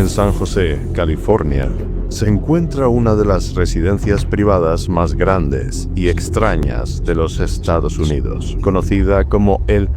En San José, California, se encuentra una de las residencias privadas más grandes y extrañas de los Estados Unidos, conocida como el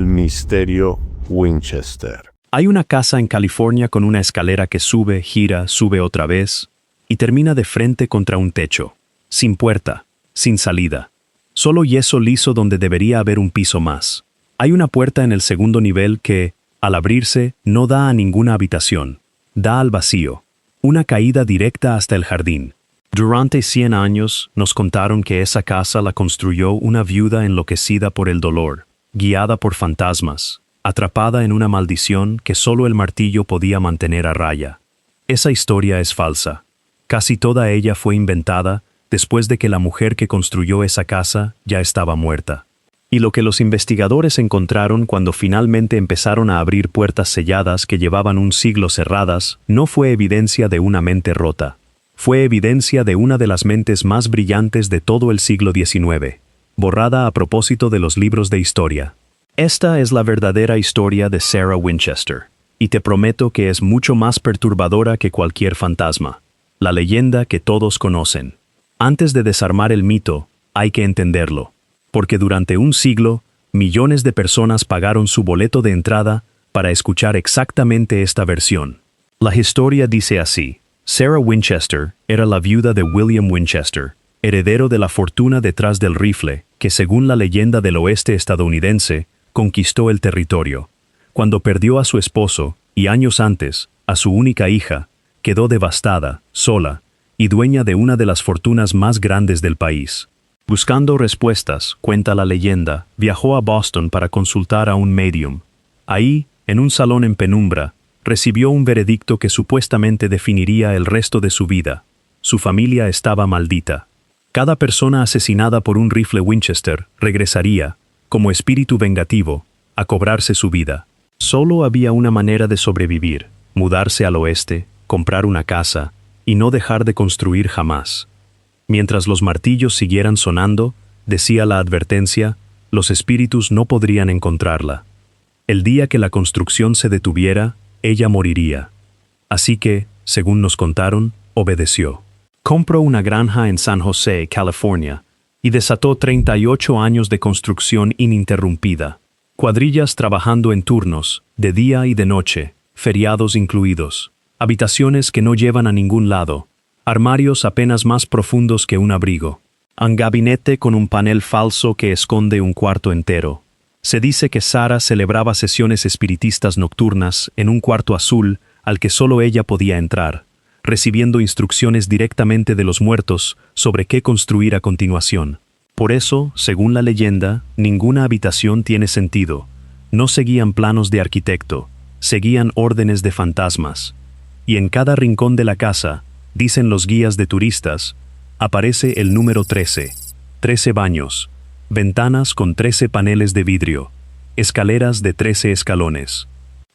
Misterio Winchester. Hay una casa en California con una escalera que sube, gira, sube otra vez y termina de frente contra un techo, sin puerta, sin salida. Solo yeso liso donde debería haber un piso más. Hay una puerta en el segundo nivel que, al abrirse, no da a ninguna habitación, da al vacío. Una caída directa hasta el jardín. Durante 100 años nos contaron que esa casa la construyó una viuda enloquecida por el dolor, guiada por fantasmas, atrapada en una maldición que solo el martillo podía mantener a raya. Esa historia es falsa. Casi toda ella fue inventada después de que la mujer que construyó esa casa ya estaba muerta. Y lo que los investigadores encontraron cuando finalmente empezaron a abrir puertas selladas que llevaban un siglo cerradas no fue evidencia de una mente rota. Fue evidencia de una de las mentes más brillantes de todo el siglo XIX, borrada a propósito de los libros de historia. Esta es la verdadera historia de Sarah Winchester, y te prometo que es mucho más perturbadora que cualquier fantasma. La leyenda que todos conocen. Antes de desarmar el mito, hay que entenderlo. Porque durante un siglo, millones de personas pagaron su boleto de entrada para escuchar exactamente esta versión. La historia dice así: Sarah Winchester era la viuda de William Winchester, heredero de la fortuna detrás del rifle, que según la leyenda del oeste estadounidense, conquistó el territorio. Cuando perdió a su esposo, y años antes, a su única hija, quedó devastada, sola, y dueña de una de las fortunas más grandes del país. Buscando respuestas, cuenta la leyenda, viajó a Boston para consultar a un medium. Ahí, en un salón en penumbra, recibió un veredicto que supuestamente definiría el resto de su vida. Su familia estaba maldita. Cada persona asesinada por un rifle Winchester regresaría, como espíritu vengativo, a cobrarse su vida. Solo había una manera de sobrevivir: mudarse al oeste, comprar una casa y no dejar de construir jamás. Mientras los martillos siguieran sonando, decía la advertencia, los espíritus no podrían encontrarla. El día que la construcción se detuviera, ella moriría. Así que, según nos contaron, obedeció. Compró una granja en San José, California, y desató 38 años de construcción ininterrumpida. Cuadrillas trabajando en turnos, de día y de noche, feriados incluidos. Habitaciones que no llevan a ningún lado. Armarios apenas más profundos que un abrigo. Un gabinete con un panel falso que esconde un cuarto entero. Se dice que Sarah celebraba sesiones espiritistas nocturnas en un cuarto azul al que solo ella podía entrar, recibiendo instrucciones directamente de los muertos sobre qué construir a continuación. Por eso, según la leyenda, ninguna habitación tiene sentido. No seguían planos de arquitecto, seguían órdenes de fantasmas. Y en cada rincón de la casa, dicen los guías de turistas, aparece el número 13. 13 baños, ventanas con 13 paneles de vidrio, escaleras de 13 escalones,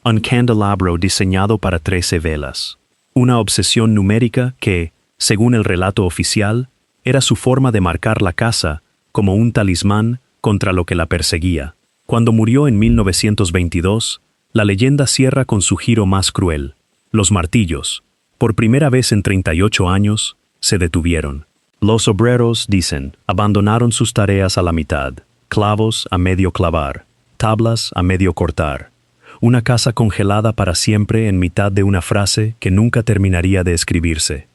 un candelabro diseñado para 13 velas. Una obsesión numérica que, según el relato oficial, era su forma de marcar la casa como un talismán contra lo que la perseguía. Cuando murió en 1922, la leyenda cierra con su giro más cruel. Los martillos, por primera vez en 38 años, se detuvieron. Los obreros, dicen, abandonaron sus tareas a la mitad, clavos a medio clavar, tablas a medio cortar. Una casa congelada para siempre en mitad de una frase que nunca terminaría de escribirse.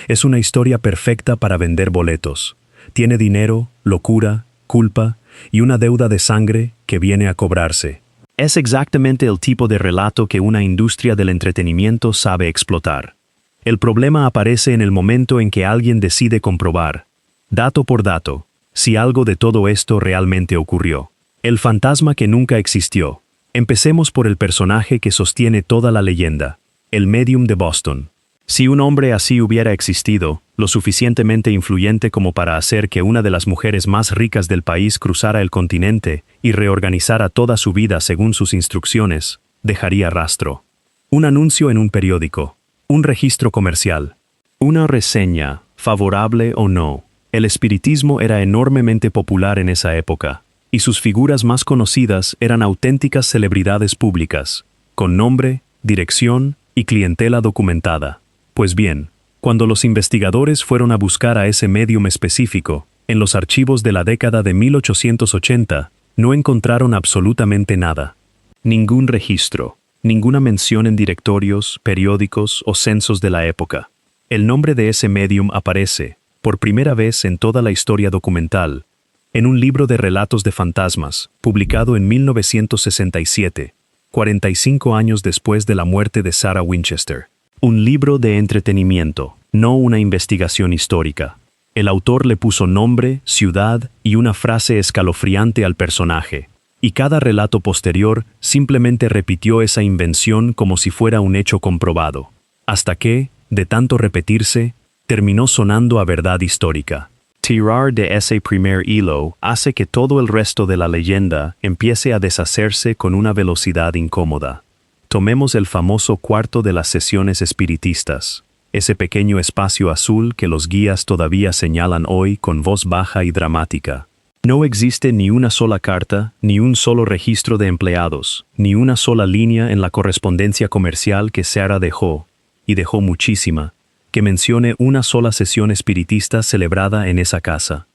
Es una historia perfecta para vender boletos. Tiene dinero, locura, culpa y una deuda de sangre que viene a cobrarse. Es exactamente el tipo de relato que una industria del entretenimiento sabe explotar. El problema aparece en el momento en que alguien decide comprobar, dato por dato, si algo de todo esto realmente ocurrió. El fantasma que nunca existió. Empecemos por el personaje que sostiene toda la leyenda, el medium de Boston. Si un hombre así hubiera existido, lo suficientemente influyente como para hacer que una de las mujeres más ricas del país cruzara el continente y reorganizara toda su vida según sus instrucciones, dejaría rastro. Un anuncio en un periódico. Un registro comercial. Una reseña, favorable o no. El espiritismo era enormemente popular en esa época, y sus figuras más conocidas eran auténticas celebridades públicas, con nombre, dirección y clientela documentada. Pues bien, cuando los investigadores fueron a buscar a ese médium específico, en los archivos de la década de 1880, no encontraron absolutamente nada. Ningún registro, ninguna mención en directorios, periódicos o censos de la época. El nombre de ese médium aparece, por primera vez en toda la historia documental, en un libro de relatos de fantasmas, publicado en 1967, 45 años después de la muerte de Sarah Winchester. Un libro de entretenimiento, no una investigación histórica. El autor le puso nombre, ciudad y una frase escalofriante al personaje, y cada relato posterior simplemente repitió esa invención como si fuera un hecho comprobado, hasta que, de tanto repetirse, terminó sonando a verdad histórica. Tirar de ese primer hilo hace que todo el resto de la leyenda empiece a deshacerse con una velocidad incómoda. Tomemos el famoso cuarto de las sesiones espiritistas, ese pequeño espacio azul que los guías todavía señalan hoy con voz baja y dramática. No existe ni una sola carta, ni un solo registro de empleados, ni una sola línea en la correspondencia comercial que Sarah dejó, y dejó muchísima, que mencione una sola sesión espiritista celebrada en esa casa.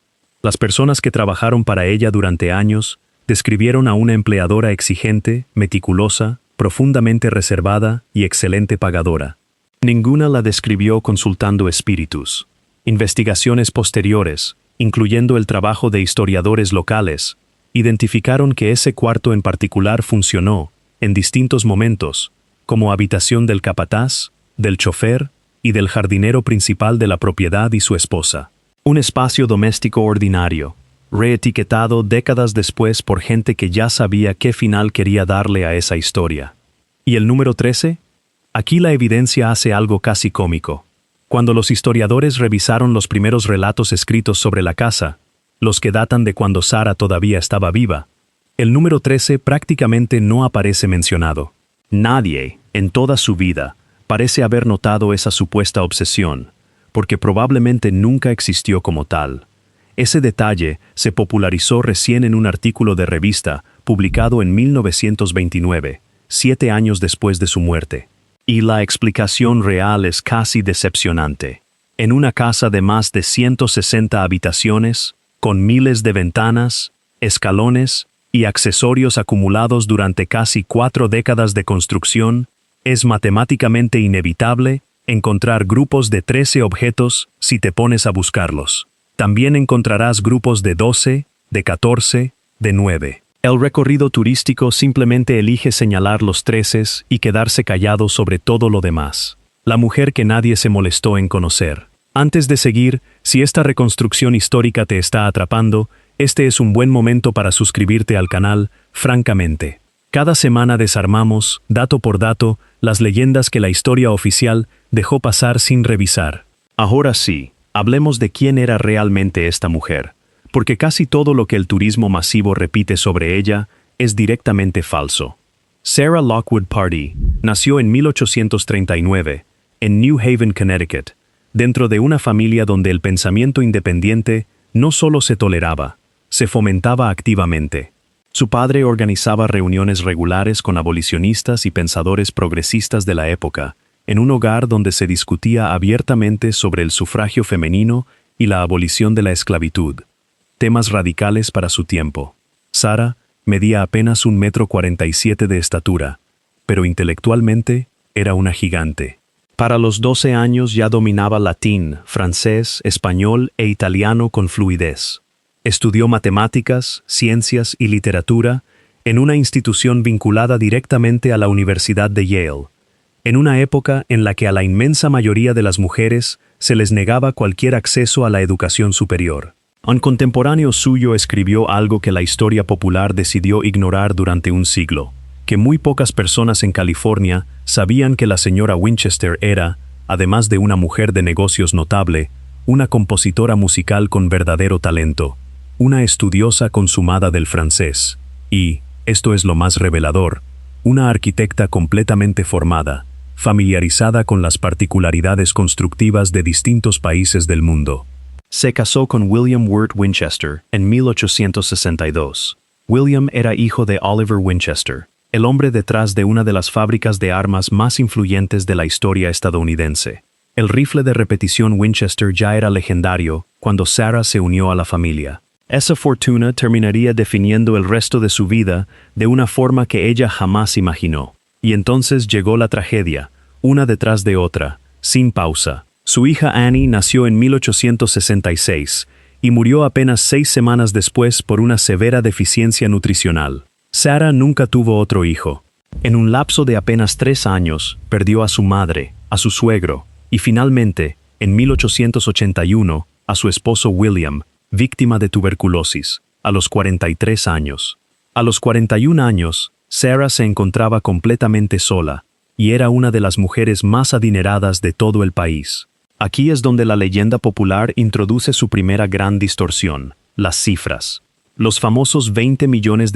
Las personas que trabajaron para ella durante años describieron a una empleadora exigente, meticulosa, profundamente reservada y excelente pagadora. Ninguna la describió consultando espíritus. Investigaciones posteriores, incluyendo el trabajo de historiadores locales, identificaron que ese cuarto en particular funcionó, en distintos momentos, como habitación del capataz, del chofer y del jardinero principal de la propiedad y su esposa. Un espacio doméstico ordinario, reetiquetado décadas después por gente que ya sabía qué final quería darle a esa historia. ¿Y el número 13? Aquí la evidencia hace algo casi cómico. Cuando los historiadores revisaron los primeros relatos escritos sobre la casa, los que datan de cuando Sarah todavía estaba viva, el número 13 prácticamente no aparece mencionado. Nadie, en toda su vida, parece haber notado esa supuesta obsesión, porque probablemente nunca existió como tal. Ese detalle se popularizó recién en un artículo de revista publicado en 1929, 7 años después de su muerte. Y la explicación real es casi decepcionante. En una casa de más de 160 habitaciones, con miles de ventanas, escalones y accesorios acumulados durante casi 4 décadas de construcción, es matemáticamente inevitable encontrar grupos de 13 objetos si te pones a buscarlos. También encontrarás grupos de 12, de 14, de 9. El recorrido turístico simplemente elige señalar los 13 y quedarse callado sobre todo lo demás. La mujer que nadie se molestó en conocer. Antes de seguir, si esta reconstrucción histórica te está atrapando, este es un buen momento para suscribirte al canal, francamente. Cada semana desarmamos, dato por dato, las leyendas que la historia oficial dejó pasar sin revisar. Ahora sí, hablemos de quién era realmente esta mujer, porque casi todo lo que el turismo masivo repite sobre ella es directamente falso. Sarah Lockwood Pardee nació en 1839, en New Haven, Connecticut, dentro de una familia donde el pensamiento independiente no solo se toleraba, se fomentaba activamente. Su padre organizaba reuniones regulares con abolicionistas y pensadores progresistas de la época, en un hogar donde se discutía abiertamente sobre el sufragio femenino y la abolición de la esclavitud, temas radicales para su tiempo. Sarah medía apenas 1,47 m de estatura, pero intelectualmente era una gigante. Para los 12 años ya dominaba latín, francés, español e italiano con fluidez. Estudió matemáticas, ciencias y literatura en una institución vinculada directamente a la Universidad de Yale, en una época en la que a la inmensa mayoría de las mujeres se les negaba cualquier acceso a la educación superior. Un contemporáneo suyo escribió algo que la historia popular decidió ignorar durante un siglo, que muy pocas personas en California sabían que la señora Winchester era, además de una mujer de negocios notable, una compositora musical con verdadero talento, una estudiosa consumada del francés, y, esto es lo más revelador, una arquitecta completamente formada, familiarizada con las particularidades constructivas de distintos países del mundo. Se casó con William Wirt Winchester en 1862. William era hijo de Oliver Winchester, el hombre detrás de una de las fábricas de armas más influyentes de la historia estadounidense. El rifle de repetición Winchester ya era legendario cuando Sarah se unió a la familia. Esa fortuna terminaría definiendo el resto de su vida de una forma que ella jamás imaginó. Y entonces llegó la tragedia, una detrás de otra, sin pausa. Su hija Annie nació en 1866 y murió apenas 6 semanas después por una severa deficiencia nutricional. Sarah nunca tuvo otro hijo. En un lapso de apenas 3 años, perdió a su madre, a su suegro, y finalmente, en 1881, a su esposo William, víctima de tuberculosis, a los 43 años. A los 41 años, Sarah se encontraba completamente sola, y era una de las mujeres más adineradas de todo el país. Aquí es donde la leyenda popular introduce su primera gran distorsión, las cifras. Los famosos $20 millones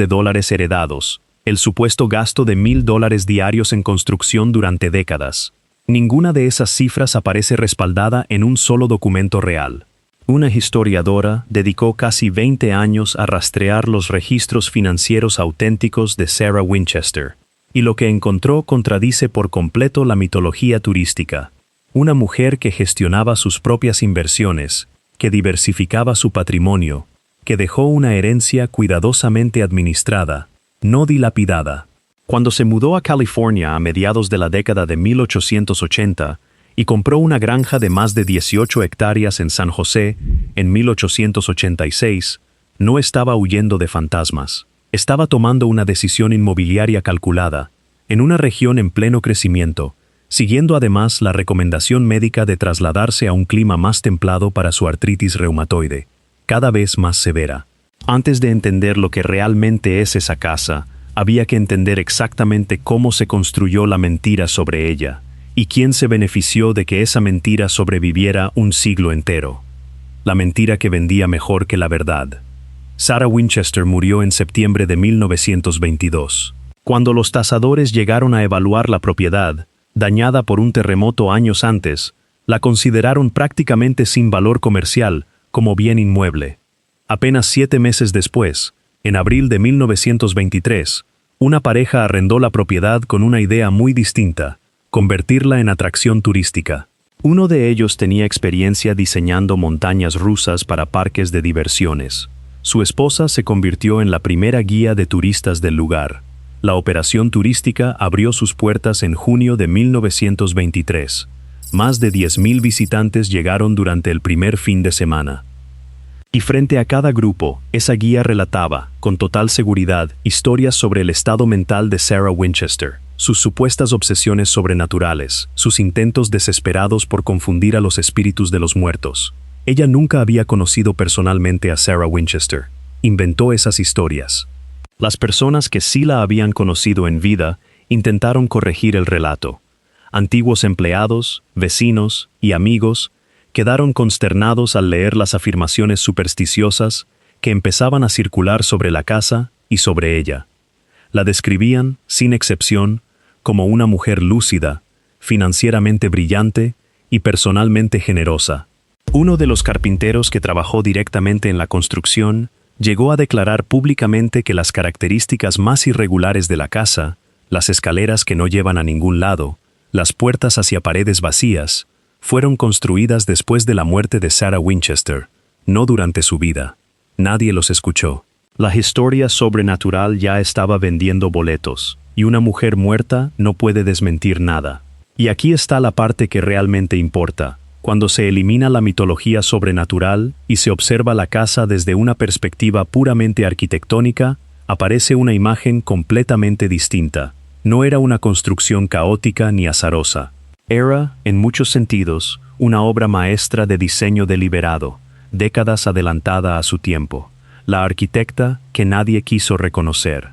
heredados, el supuesto gasto de $1,000 diarios en construcción durante décadas. Ninguna de esas cifras aparece respaldada en un solo documento real. Una historiadora dedicó casi 20 años a rastrear los registros financieros auténticos de Sarah Winchester, y lo que encontró contradice por completo la mitología turística. Una mujer que gestionaba sus propias inversiones, que diversificaba su patrimonio, que dejó una herencia cuidadosamente administrada, no dilapidada. Cuando se mudó a California a mediados de la década de 1880 y compró una granja de más de 18 hectáreas en San José en 1886, no estaba huyendo de fantasmas. Estaba tomando una decisión inmobiliaria calculada, en una región en pleno crecimiento, siguiendo además la recomendación médica de trasladarse a un clima más templado para su artritis reumatoide, cada vez más severa. Antes de entender lo que realmente es esa casa, había que entender exactamente cómo se construyó la mentira sobre ella, y quién se benefició de que esa mentira sobreviviera un siglo entero. La mentira que vendía mejor que la verdad. Sarah Winchester murió en septiembre de 1922. Cuando los tasadores llegaron a evaluar la propiedad, dañada por un terremoto años antes, la consideraron prácticamente sin valor comercial, como bien inmueble. Apenas 7 meses después, en abril de 1923, una pareja arrendó la propiedad con una idea muy distinta: convertirla en atracción turística. Uno de ellos tenía experiencia diseñando montañas rusas para parques de diversiones. Su esposa se convirtió en la primera guía de turistas del lugar. La operación turística abrió sus puertas en junio de 1923. Más de 10,000 visitantes llegaron durante el primer fin de semana. Y frente a cada grupo, esa guía relataba, con total seguridad, historias sobre el estado mental de Sarah Winchester, sus supuestas obsesiones sobrenaturales, sus intentos desesperados por confundir a los espíritus de los muertos. Ella nunca había conocido personalmente a Sarah Winchester. Inventó esas historias. Las personas que sí la habían conocido en vida intentaron corregir el relato. Antiguos empleados, vecinos y amigos quedaron consternados al leer las afirmaciones supersticiosas que empezaban a circular sobre la casa y sobre ella. La describían, sin excepción, como una mujer lúcida, financieramente brillante y personalmente generosa. Uno de los carpinteros que trabajó directamente en la construcción llegó a declarar públicamente que las características más irregulares de la casa, las escaleras que no llevan a ningún lado, las puertas hacia paredes vacías, fueron construidas después de la muerte de Sarah Winchester, no durante su vida. Nadie los escuchó. La historia sobrenatural ya estaba vendiendo boletos, y una mujer muerta no puede desmentir nada. Y aquí está la parte que realmente importa. Cuando se elimina la mitología sobrenatural y se observa la casa desde una perspectiva puramente arquitectónica, aparece una imagen completamente distinta. No era una construcción caótica ni azarosa. Era, en muchos sentidos, una obra maestra de diseño deliberado, décadas adelantada a su tiempo. La arquitecta que nadie quiso reconocer.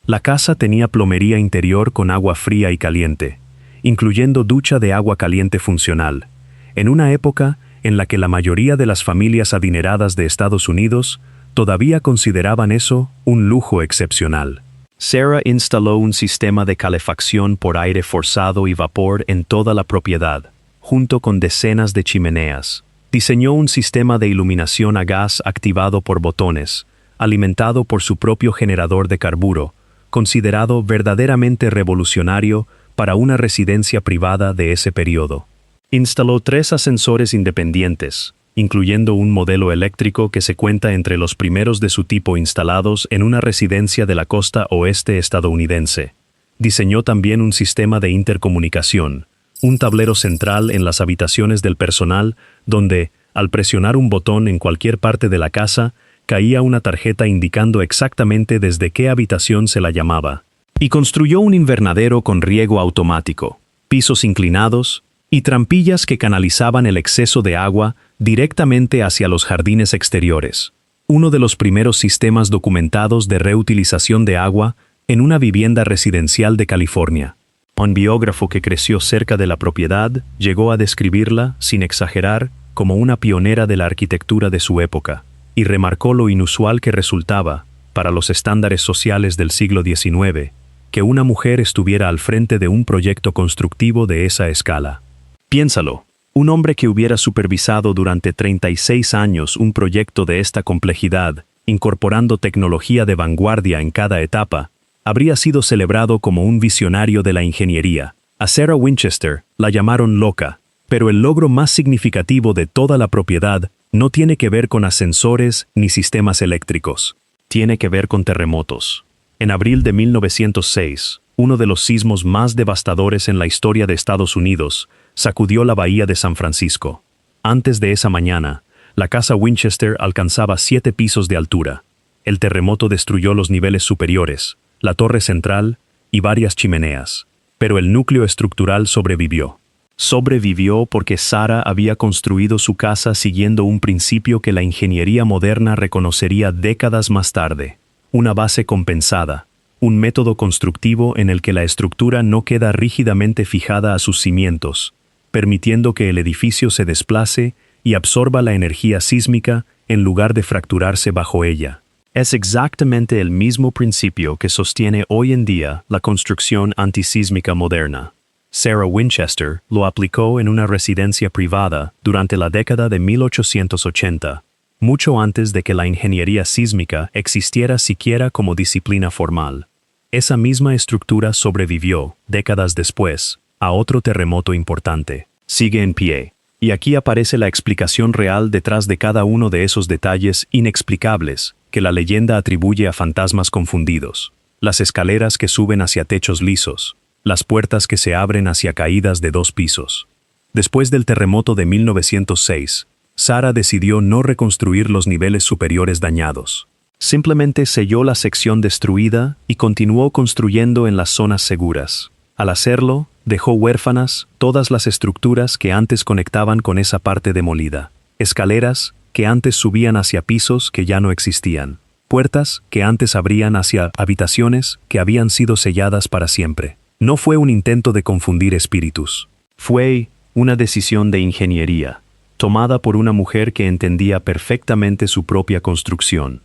La casa tenía plomería interior con agua fría y caliente, incluyendo ducha de agua caliente funcional, en una época en la que la mayoría de las familias adineradas de Estados Unidos todavía consideraban eso un lujo excepcional. Sarah instaló un sistema de calefacción por aire forzado y vapor en toda la propiedad, junto con decenas de chimeneas. Diseñó un sistema de iluminación a gas activado por botones, alimentado por su propio generador de carburo, considerado verdaderamente revolucionario para una residencia privada de ese periodo. Instaló 3 ascensores independientes, incluyendo un modelo eléctrico que se cuenta entre los primeros de su tipo instalados en una residencia de la costa oeste estadounidense. Diseñó también un sistema de intercomunicación, un tablero central en las habitaciones del personal donde, al presionar un botón en cualquier parte de la casa, caía una tarjeta indicando exactamente desde qué habitación se la llamaba. Y construyó un invernadero con riego automático, pisos inclinados y trampillas que canalizaban el exceso de agua directamente hacia los jardines exteriores. Uno de los primeros sistemas documentados de reutilización de agua en una vivienda residencial de California. Un biógrafo que creció cerca de la propiedad llegó a describirla, sin exagerar, como una pionera de la arquitectura de su época, y remarcó lo inusual que resultaba, para los estándares sociales del siglo XIX, que una mujer estuviera al frente de un proyecto constructivo de esa escala. Piénsalo, un hombre que hubiera supervisado durante 36 años un proyecto de esta complejidad, incorporando tecnología de vanguardia en cada etapa, habría sido celebrado como un visionario de la ingeniería. A Sarah Winchester la llamaron loca, pero el logro más significativo de toda la propiedad no tiene que ver con ascensores ni sistemas eléctricos. Tiene que ver con terremotos. En abril de 1906, uno de los sismos más devastadores en la historia de Estados Unidos sacudió la bahía de San Francisco. Antes de esa mañana, la casa Winchester alcanzaba 7 pisos de altura. El terremoto destruyó los niveles superiores, la torre central y varias chimeneas, pero el núcleo estructural sobrevivió. Sobrevivió porque Sarah había construido su casa siguiendo un principio que la ingeniería moderna reconocería décadas más tarde: una base compensada, un método constructivo en el que la estructura no queda rígidamente fijada a sus cimientos, permitiendo que el edificio se desplace y absorba la energía sísmica en lugar de fracturarse bajo ella. Es exactamente el mismo principio que sostiene hoy en día la construcción antisísmica moderna. Sarah Winchester lo aplicó en una residencia privada durante la década de 1880, mucho antes de que la ingeniería sísmica existiera siquiera como disciplina formal. Esa misma estructura sobrevivió, décadas después, a otro terremoto importante. Sigue en pie. Y aquí aparece la explicación real detrás de cada uno de esos detalles inexplicables que la leyenda atribuye a fantasmas confundidos. Las escaleras que suben hacia techos lisos, las puertas que se abren hacia caídas de 2 pisos. Después del terremoto de 1906, Sarah decidió no reconstruir los niveles superiores dañados. Simplemente selló la sección destruida y continuó construyendo en las zonas seguras. Al hacerlo, dejó huérfanas todas las estructuras que antes conectaban con esa parte demolida. Escaleras que antes subían hacia pisos que ya no existían. Puertas que antes abrían hacia habitaciones que habían sido selladas para siempre. No fue un intento de confundir espíritus. Fue una decisión de ingeniería, tomada por una mujer que entendía perfectamente su propia construcción.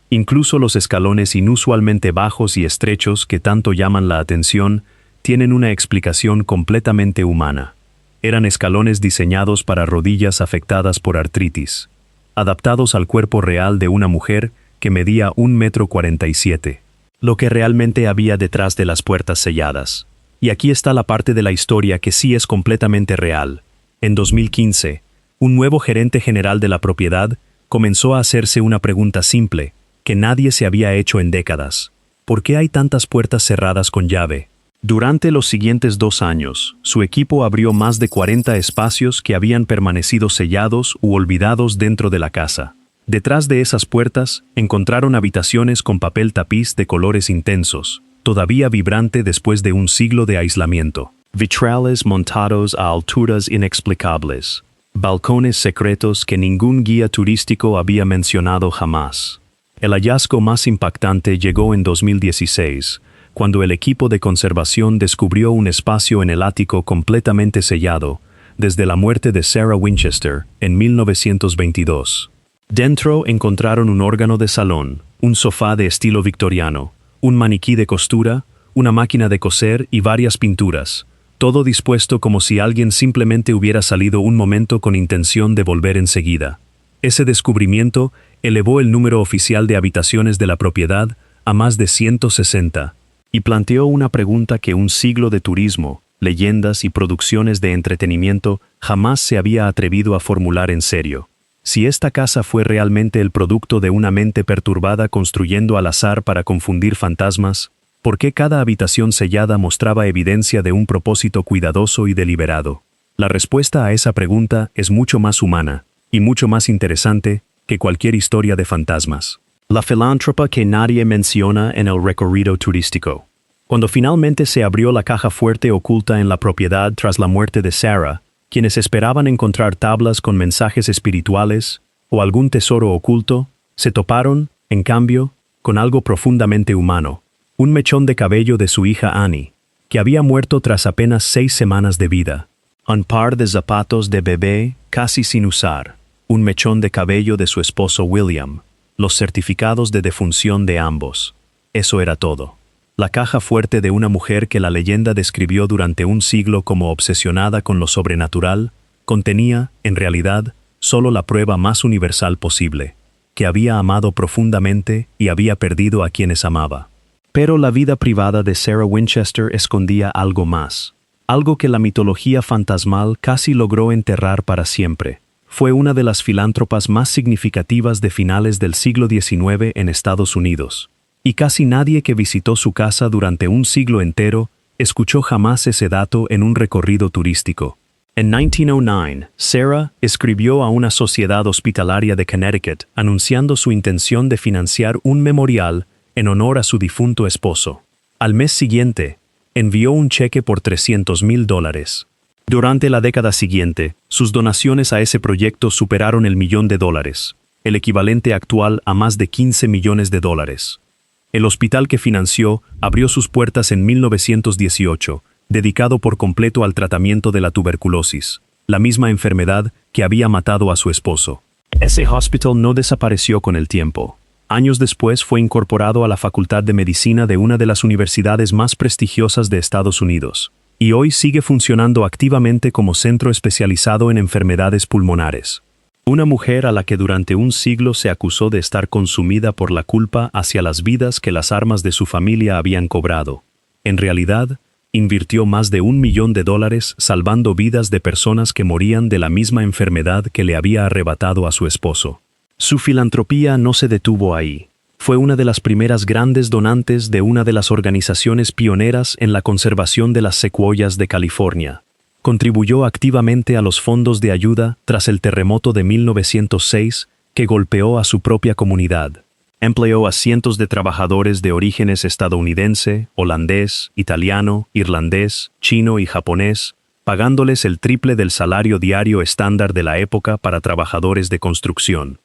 Incluso los escalones inusualmente bajos y estrechos que tanto llaman la atención tienen una explicación completamente humana. Eran escalones diseñados para rodillas afectadas por artritis, adaptados al cuerpo real de una mujer que medía 1,47 m. Lo que realmente había detrás de las puertas selladas. Y aquí está la parte de la historia que sí es completamente real. En 2015, un nuevo gerente general de la propiedad comenzó a hacerse una pregunta simple, que nadie se había hecho en décadas. ¿Por qué hay tantas puertas cerradas con llave? Durante los siguientes 2 años, su equipo abrió más de 40 espacios que habían permanecido sellados u olvidados dentro de la casa. Detrás de esas puertas, encontraron habitaciones con papel tapiz de colores intensos, todavía vibrante después de un siglo de aislamiento. Vitrales montados a alturas inexplicables. Balcones secretos que ningún guía turístico había mencionado jamás. El hallazgo más impactante llegó en 2016, cuando el equipo de conservación descubrió un espacio en el ático completamente sellado, desde la muerte de Sarah Winchester, en 1922. Dentro encontraron un órgano de salón, un sofá de estilo victoriano, un maniquí de costura, una máquina de coser y varias pinturas, todo dispuesto como si alguien simplemente hubiera salido un momento con intención de volver enseguida. Ese descubrimiento elevó el número oficial de habitaciones de la propiedad a más de 160. y planteó una pregunta que un siglo de turismo, leyendas y producciones de entretenimiento jamás se había atrevido a formular en serio. Si esta casa fue realmente el producto de una mente perturbada construyendo al azar para confundir fantasmas, ¿por qué cada habitación sellada mostraba evidencia de un propósito cuidadoso y deliberado? La respuesta a esa pregunta es mucho más humana y mucho más interesante que cualquier historia de fantasmas. La filántropa que nadie menciona en el recorrido turístico. Cuando finalmente se abrió la caja fuerte oculta en la propiedad tras la muerte de Sarah, quienes esperaban encontrar tablas con mensajes espirituales o algún tesoro oculto, se toparon, en cambio, con algo profundamente humano. Un mechón de cabello de su hija Annie, que había muerto tras apenas 6 semanas de vida. Un par de zapatos de bebé casi sin usar. Un mechón de cabello de su esposo William. Los certificados de defunción de ambos. Eso era todo. La caja fuerte de una mujer que la leyenda describió durante un siglo como obsesionada con lo sobrenatural, contenía, en realidad, solo la prueba más universal posible, que había amado profundamente y había perdido a quienes amaba. Pero la vida privada de Sarah Winchester escondía algo más, algo que la mitología fantasmal casi logró enterrar para siempre. Fue una de las filántropas más significativas de finales del siglo XIX en Estados Unidos. Y casi nadie que visitó su casa durante un siglo entero escuchó jamás ese dato en un recorrido turístico. En 1909, Sarah escribió a una sociedad hospitalaria de Connecticut anunciando su intención de financiar un memorial en honor a su difunto esposo. Al mes siguiente, envió un cheque por $300,000. Durante la década siguiente, sus donaciones a ese proyecto superaron el $1,000,000, el equivalente actual a más de $15 millones. El hospital que financió abrió sus puertas en 1918, dedicado por completo al tratamiento de la tuberculosis, la misma enfermedad que había matado a su esposo. Ese hospital no desapareció con el tiempo. Años después fue incorporado a la Facultad de Medicina de una de las universidades más prestigiosas de Estados Unidos, y hoy sigue funcionando activamente como centro especializado en enfermedades pulmonares. Una mujer a la que durante un siglo se acusó de estar consumida por la culpa hacia las vidas que las armas de su familia habían cobrado. En realidad, invirtió más de $1 millón salvando vidas de personas que morían de la misma enfermedad que le había arrebatado a su esposo. Su filantropía no se detuvo ahí. Fue una de las primeras grandes donantes de una de las organizaciones pioneras en la conservación de las secuoyas de California. Contribuyó activamente a los fondos de ayuda tras el terremoto de 1906 que golpeó a su propia comunidad. Empleó a cientos de trabajadores de orígenes estadounidense, holandés, italiano, irlandés, chino y japonés, pagándoles el triple del salario diario estándar de la época para trabajadores de construcción.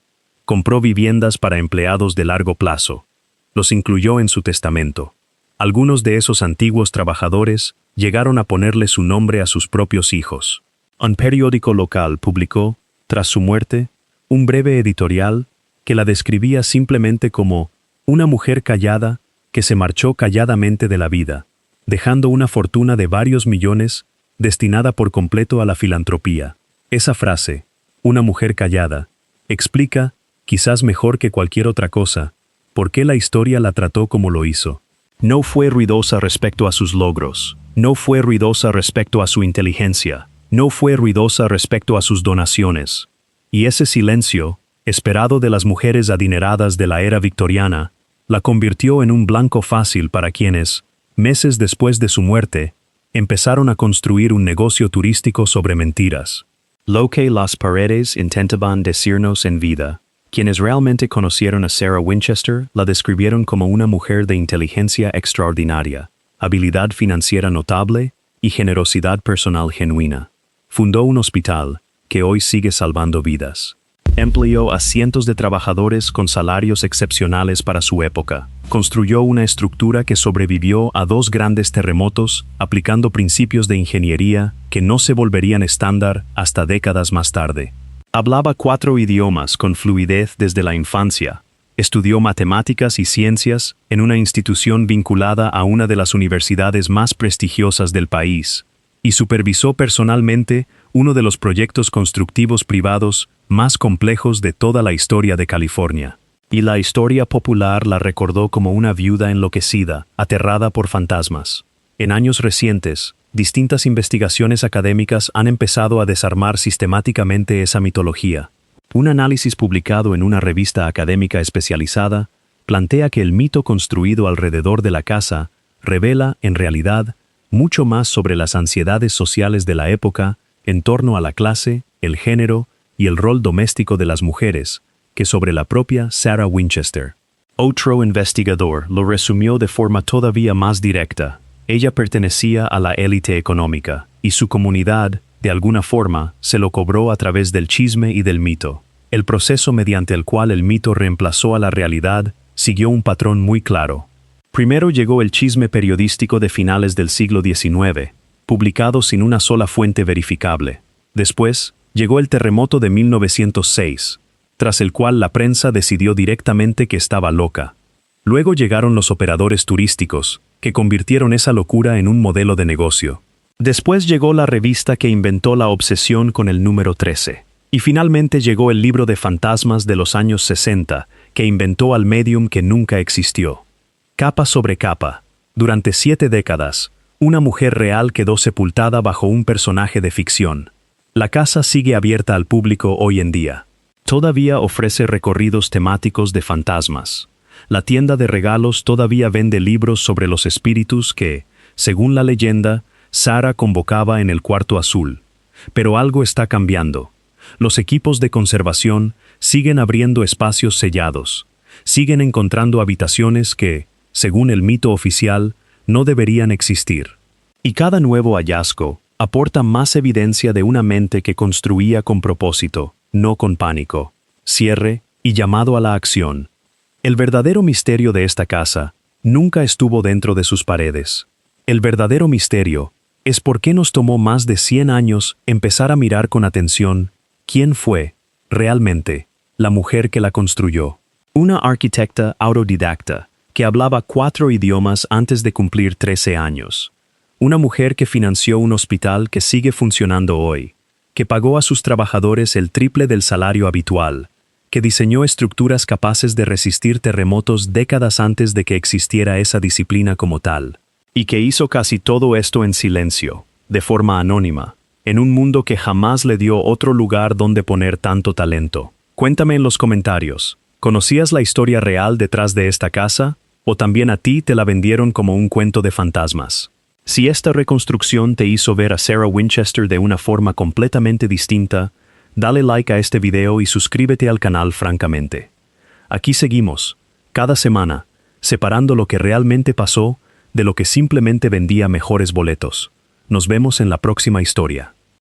Compró viviendas para empleados de largo plazo. Los incluyó en su testamento. Algunos de esos antiguos trabajadores llegaron a ponerle su nombre a sus propios hijos. Un periódico local publicó, tras su muerte, un breve editorial que la describía simplemente como una mujer callada que se marchó calladamente de la vida, dejando una fortuna de varios millones destinada por completo a la filantropía. Esa frase, una mujer callada, explica, quizás mejor que cualquier otra cosa, por qué la historia la trató como lo hizo. No fue ruidosa respecto a sus logros, no fue ruidosa respecto a su inteligencia, no fue ruidosa respecto a sus donaciones. Y ese silencio, esperado de las mujeres adineradas de la era victoriana, la convirtió en un blanco fácil para quienes, meses después de su muerte, empezaron a construir un negocio turístico sobre mentiras. Lo que las paredes intentaban decirnos en vida. Quienes realmente conocieron a Sarah Winchester la describieron como una mujer de inteligencia extraordinaria, habilidad financiera notable y generosidad personal genuina. Fundó un hospital que hoy sigue salvando vidas. Empleó a cientos de trabajadores con salarios excepcionales para su época. Construyó una estructura que sobrevivió a 2 grandes terremotos, aplicando principios de ingeniería que no se volverían estándar hasta décadas más tarde. Hablaba 4 idiomas con fluidez desde la infancia. Estudió matemáticas y ciencias en una institución vinculada a una de las universidades más prestigiosas del país, y supervisó personalmente uno de los proyectos constructivos privados más complejos de toda la historia de California. y la historia popular la recordó como una viuda enloquecida, aterrada por fantasmas. En años recientes, distintas investigaciones académicas han empezado a desarmar sistemáticamente esa mitología. Un análisis publicado en una revista académica especializada plantea que el mito construido alrededor de la casa revela, en realidad, mucho más sobre las ansiedades sociales de la época en torno a la clase, el género y el rol doméstico de las mujeres, que sobre la propia Sarah Winchester. Otro investigador lo resumió de forma todavía más directa. Ella pertenecía a la élite económica, y su comunidad, de alguna forma, se lo cobró a través del chisme y del mito. El proceso mediante el cual el mito reemplazó a la realidad siguió un patrón muy claro. Primero llegó el chisme periodístico de finales del siglo XIX, publicado sin una sola fuente verificable. Después, llegó el terremoto de 1906, tras el cual la prensa decidió directamente que estaba loca. Luego llegaron los operadores turísticos, que convirtieron esa locura en un modelo de negocio. Después llegó la revista que inventó la obsesión con el número 13. Y finalmente llegó el libro de fantasmas de los años 60, que inventó al medium que nunca existió. Capa sobre capa. Durante 7 décadas, una mujer real quedó sepultada bajo un personaje de ficción. La casa sigue abierta al público hoy en día. Todavía ofrece recorridos temáticos de fantasmas. La tienda de regalos todavía vende libros sobre los espíritus que, según la leyenda, Sarah convocaba en el cuarto azul. Pero algo está cambiando. Los equipos de conservación siguen abriendo espacios sellados. Siguen encontrando habitaciones que, según el mito oficial, no deberían existir. Y cada nuevo hallazgo aporta más evidencia de una mente que construía con propósito, no con pánico, cierre y llamado a la acción. El verdadero misterio de esta casa nunca estuvo dentro de sus paredes. El verdadero misterio es por qué nos tomó más de 100 años empezar a mirar con atención quién fue, realmente, la mujer que la construyó. Una arquitecta autodidacta que hablaba 4 idiomas antes de cumplir 13 años. Una mujer que financió un hospital que sigue funcionando hoy, que pagó a sus trabajadores el triple del salario habitual, que diseñó estructuras capaces de resistir terremotos décadas antes de que existiera esa disciplina como tal, y que hizo casi todo esto en silencio, de forma anónima, en un mundo que jamás le dio otro lugar donde poner tanto talento. Cuéntame en los comentarios, ¿conocías la historia real detrás de esta casa? ¿O también a ti te la vendieron como un cuento de fantasmas? Si esta reconstrucción te hizo ver a Sarah Winchester de una forma completamente distinta, dale like a este video y suscríbete al canal francamente. Aquí seguimos, cada semana, separando lo que realmente pasó de lo que simplemente vendía mejores boletos. Nos vemos en la próxima historia.